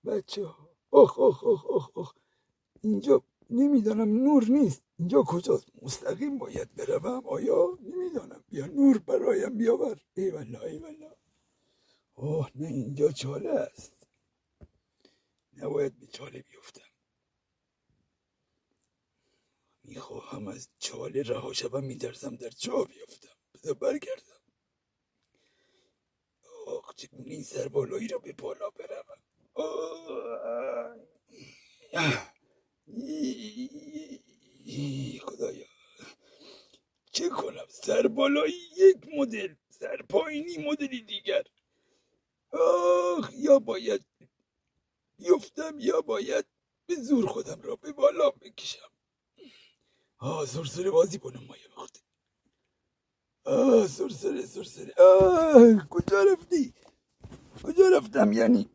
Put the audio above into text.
بچه ها، آخ آخ آخ آخ آخ، اینجا نمیدانم نور نیست. اینجا کجاست؟ مستقیم باید بروم آیا؟ نمیدانم. بیا نور برایم بیاور. ایوالا ایوالا. اوه نه، اینجا چاله است. نباید به چاله بیفتم. میخواهم از چاله رها شوم، میترسم در چاه بیفتم. بذار برگردم. آخ چگونه این سربالایی را به بالا بروم. خدایا چه کنم؟ سربالایی یک مدل، سرپایینی مدلی دیگر. آخ یا باید بیفتم یا باید به زور خودم را به بالا بکشم. سرسره بازی کنم مایه وقتی. سرسره کجا رفتی؟ کجا رفتم یعنی؟